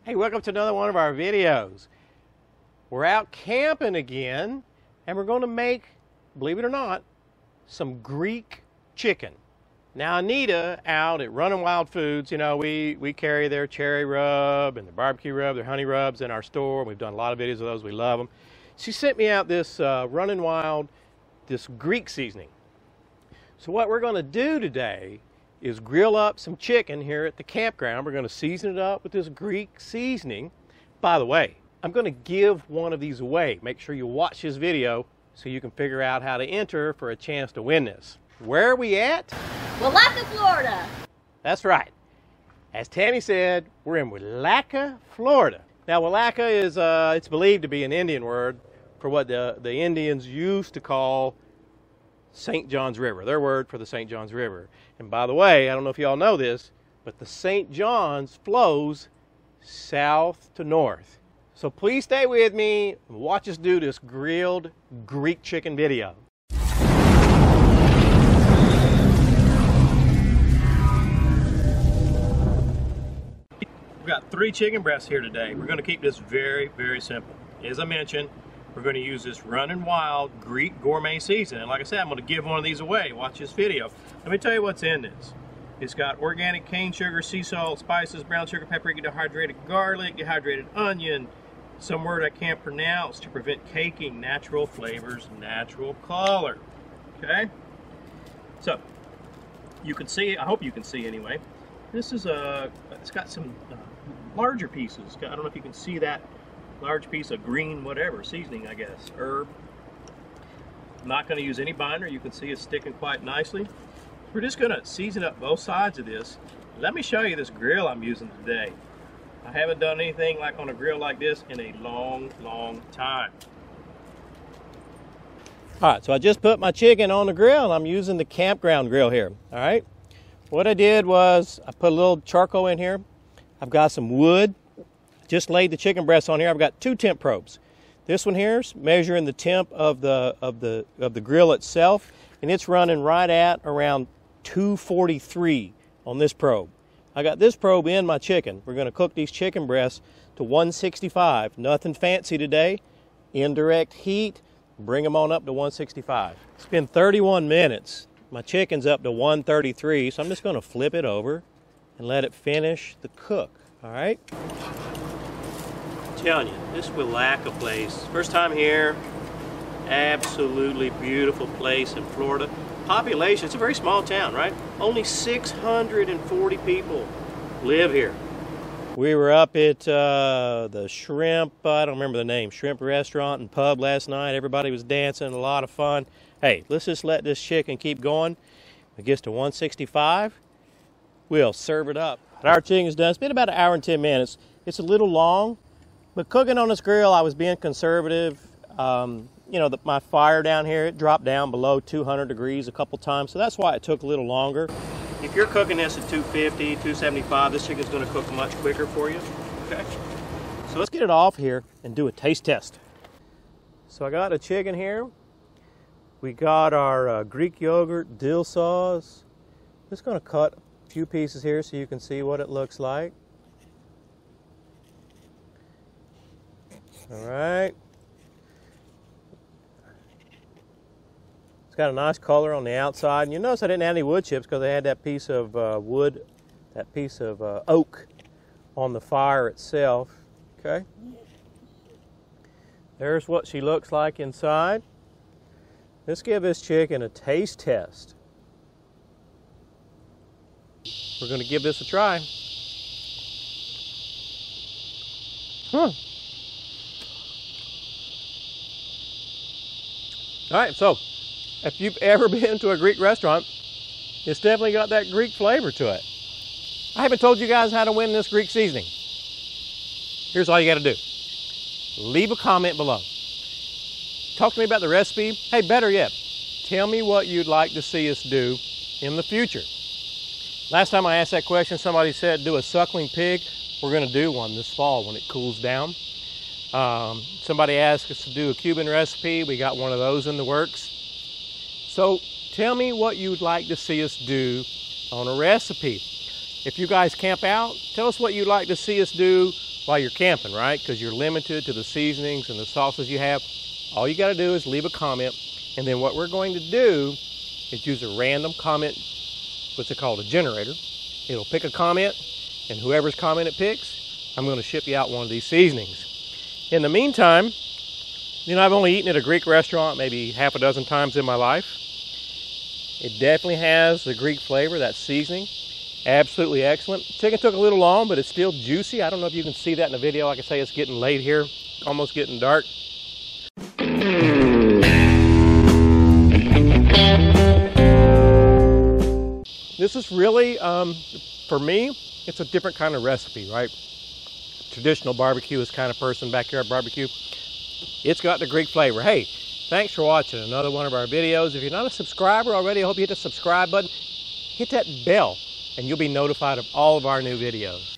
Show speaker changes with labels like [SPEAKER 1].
[SPEAKER 1] Hey, welcome to another one of our videos. We're out camping again, and we're going to make, believe it or not, some Greek chicken. Now, Anita out at Runnin Wild Foods, you know, we carry their cherry rub and their barbecue rub, their honey rubs in our store. We've done a lot of videos of those. We love them. She sent me out this Runnin Wild, this Greek seasoning. So what we're going to do today is grill up some chicken here at the campground. We're going to season it up with this Greek seasoning. By the way, I'm going to give one of these away. Make sure you watch this video so you can figure out how to enter for a chance to win this. Where are we at?
[SPEAKER 2] Welaka, Florida.
[SPEAKER 1] That's right. As Tammy said, we're in Welaka, Florida. Now, Welaka is, it's believed to be an Indian word for what the Indians used to call St. John's River, their word for the St. John's River. And by the way, I don't know if you all know this, but the St. John's flows south to north. So please stay with me and watch us do this grilled Greek chicken video. We've got 3 chicken breasts here today. We're going to keep this very, very simple. As I mentioned, we're going to use this Runnin Wild Greek gourmet seasoning. And like I said, I'm going to give one of these away. Watch this video. Let me tell you what's in this. It's got organic cane sugar, sea salt, spices, brown sugar, paprika, dehydrated garlic, dehydrated onion, some word I can't pronounce to prevent caking, natural flavors, natural color. Okay? So, you can see, I hope you can see anyway. This is it's got some larger pieces. I don't know if you can see that large piece of green whatever seasoning, I guess, herb. I'm not going to use any binder. You can see it's sticking quite nicely. We're just going to season up both sides of this. Let me show you this grill I'm using today. I haven't done anything like on a grill like this in a long time. All right, so I just put my chicken on the grill and I'm using the campground grill here. All right, what I did was I put a little charcoal in here. I've got some wood. Just laid the chicken breasts on here. I've got 2 temp probes. This one here is measuring the temp of the grill itself, and it's running right at around 243 on this probe. I got this probe in my chicken. We're going to cook these chicken breasts to 165. Nothing fancy today. Indirect heat. Bring them on up to 165. It's been 31 minutes. My chicken's up to 133, so I'm just going to flip it over and let it finish the cook. All right? Telling you, this Welaka place, first time here, absolutely beautiful place in Florida. Population, it's a very small town, right? Only 640 people live here. We were up at the shrimp, I don't remember the name, shrimp restaurant and pub last night. Everybody was dancing, a lot of fun. Hey, let's just let this chicken keep going. When it gets to 165, we'll serve it up. Our chicken's done. It's been about 1 hour and 10 minutes. It's a little long. But cooking on this grill, I was being conservative. You know, my fire down here, it dropped down below 200 degrees a couple times, so that's why it took a little longer. If you're cooking this at 250, 275, this chicken's going to cook much quicker for you. Okay. So let's get it off here and do a taste test. So I got a chicken here. We got our Greek yogurt dill sauce. Just going to cut a few pieces here so you can see what it looks like. All right. It's got a nice color on the outside. And you notice I didn't add any wood chips because I had that piece of wood, that piece of oak on the fire itself. Okay. There's what she looks like inside. Let's give this chicken a taste test. We're going to give this a try. All right, so if you've ever been to a Greek restaurant, it's definitely got that Greek flavor to it. I haven't told you guys how to win this Greek seasoning. Here's all you got to do. Leave a comment below. Talk to me about the recipe. Hey, better yet, tell me what you'd like to see us do in the future. Last time I asked that question, somebody said do a suckling pig. We're going to do one this fall when it cools down. Somebody asked us to do a Cuban recipe. We got one of those in the works. So tell me what you'd like to see us do on a recipe. If you guys camp out, tell us what you'd like to see us do while you're camping, right? Because you're limited to the seasonings and the sauces you have. All you got to do is leave a comment, and then what we're going to do is use a random comment, what's it called, a generator. It'll pick a comment, and whoever's comment it picks, I'm going to ship you out one of these seasonings. In the meantime, you know, I've only eaten at a Greek restaurant maybe half a dozen times in my life. It definitely has the Greek flavor, that seasoning. Absolutely excellent. Chicken took a little long, but it's still juicy. I don't know if you can see that in the video. Like I say, it's getting late here, almost getting dark. This is really, for me, it's a different kind of recipe, right? Traditional barbecue is kind of person, backyard barbecue. It's got the Greek flavor. Hey, thanks for watching another one of our videos. If you're not a subscriber already, I hope you hit the subscribe button. Hit that bell, and you'll be notified of all of our new videos.